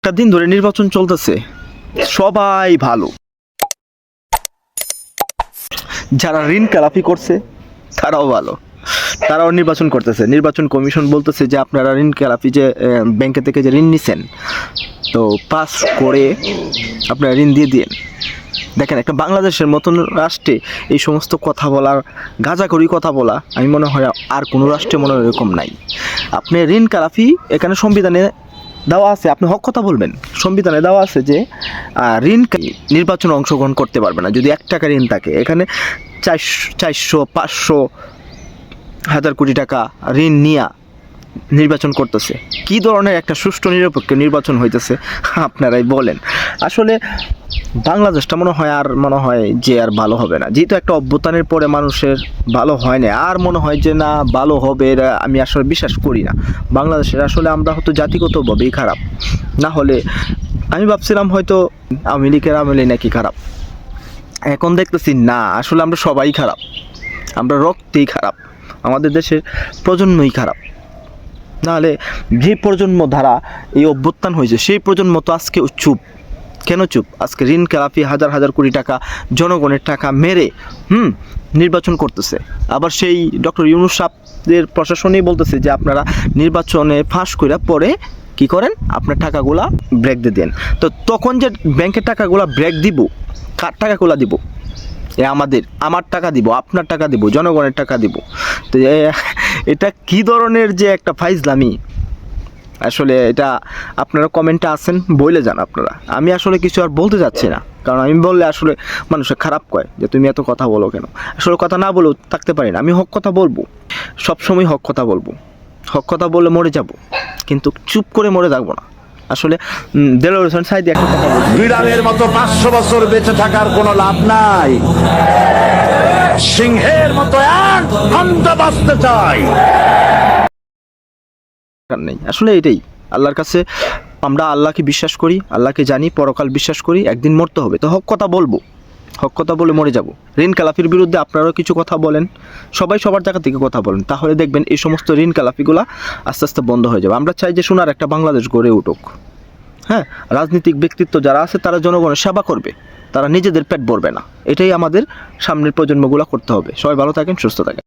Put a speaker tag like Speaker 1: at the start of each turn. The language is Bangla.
Speaker 1: একটা দিন ধরে নির্বাচন চলতেছে, সবাই ভালো। যারা ঋণ খেলাপি করছে তারাও ভালো, তারাও নির্বাচন করতেছে। নির্বাচন কমিশন বলতেছে যে আপনারা ঋণ খেলাপি যে ব্যাংকে থেকে যে ঋণ নিছেন, তো পাস করে আপনারা ঋণ দিয়ে দিন। দেখেন, একটা বাংলাদেশের মতন রাষ্ট্রে এই সমস্ত কথা বলার, গাঁজাখড়ি কথা বলা, আমি মনে হয় আর কোনো রাষ্ট্রে মনে হয় এরকম নাই। আপনি ঋণ খেলাপি, এখানে সংবিধানে দেওয়া আছে, আপনি হক কথা বলবেন। সংবিধানে দেওয়া আছে যে ঋণ নির্বাচনে অংশগ্রহণ করতে পারবে না যদি 1 টাকা ঋণ থাকে। এখানে 400, 500, 1000 কোটি টাকা ঋণ নিয়া নির্বাচন করতেছে। কি ধরনের একটা সুষ্ঠু নিরপেক্ষ নির্বাচন হইতেছে আপনারাই বলেন। আসলে বাংলাদেশটা মনে হয় যে আর ভালো হবে না, যেহেতু একটা অভ্যুত্থানের পরে মানুষের ভালো হয় না, আর মনে হয় যে না ভালো হবে, আমি আসলে বিশ্বাস করি না। বাংলাদেশের আসলে আমরা হয়তো জাতিগতভাবেই খারাপ, না হলে আমি ভাবছিলাম হয়তো আওয়ামী লীগের আমলে নাকি খারাপ, এখন দেখতেছি না, আসলে আমরা সবাই খারাপ, আমরা রক্তেই খারাপ, আমাদের দেশের প্রজন্মই খারাপ। নাহলে যে প্রজন্ম ধারা এই অভ্যুত্থান হয়েছে সেই প্রজন্ম তো আজকে চুপ। কেন চুপ? আজকে ঋণ খেলাপি হাজার হাজার কোটি টাকা জনগণের টাকা মেরে নির্বাচন করতেছে। আবার সেই ডক্টর ইউনূস সাহেবের প্রশাসনই বলতেছে যে আপনারা নির্বাচনে ফাঁস করে পরে কি করেন, আপনার টাকাগুলা ব্রেক দিয়ে দেন। তো তখন যে ব্যাংকের টাকাগুলা ব্রেক দিব, কার টাকাগুলা দিব? আমার টাকা দিব, আপনার টাকা দিব, জনগণের টাকা দিব। তো এটা কি ধরনের যে একটা ফাইজলামি, আসলে এটা আপনারা কমেন্টে আসেন, বলে যান আপনারা। আমি আসলে কিছু আর বলতে যাচ্ছি না, কারণ আমি বললে আসলে মানুষের খারাপ কয় যে তুমি এত কথা বলো কেন। আসলে কথা না বলেও থাকতে পারি না, আমি হক কথা বলবো, সবসময় হক কথা বলবো। হক কথা বললে মরে যাব, কিন্তু চুপ করে মরে থাকবো না। আসলে দেলোয়ার হোসেন সাঈদী একটা কথা বলছে,
Speaker 2: বিড়ালের মতো 500 বছর বেঁচে থাকার কোনো লাভ নাই, সিংহের মতো এক ঘন্টা বাঁচতে চাই
Speaker 1: নেই। আসলে এটাই আল্লাহর কাছে, আমরা আল্লাহকে বিশ্বাস করি, আল্লাহকে জানি, পরকাল বিশ্বাস করি, একদিন মরতে হবে। তো হক কথা বলবো, হক কথা বলে মরে যাব। ঋণ খেলাপির বিরুদ্ধে আপনারাও কিছু কথা বলেন, সবাই সবার জায়গা থেকে কথা বলেন, তাহলে দেখবেন এই সমস্ত ঋণ খেলাপিগুলা আস্তে আস্তে বন্ধ হয়ে যাবে। আমরা চাই যে সোনার একটা বাংলাদেশ গড়ে উঠুক। হ্যাঁ, রাজনৈতিক ব্যক্তিত্ব যারা আছে তারা জনগণের সেবা করবে, তারা নিজেদের পেট ভরবে না। এটাই আমাদের সামনের প্রজন্মগুলো করতে হবে। সবাই ভালো থাকেন, সুস্থ থাকেন।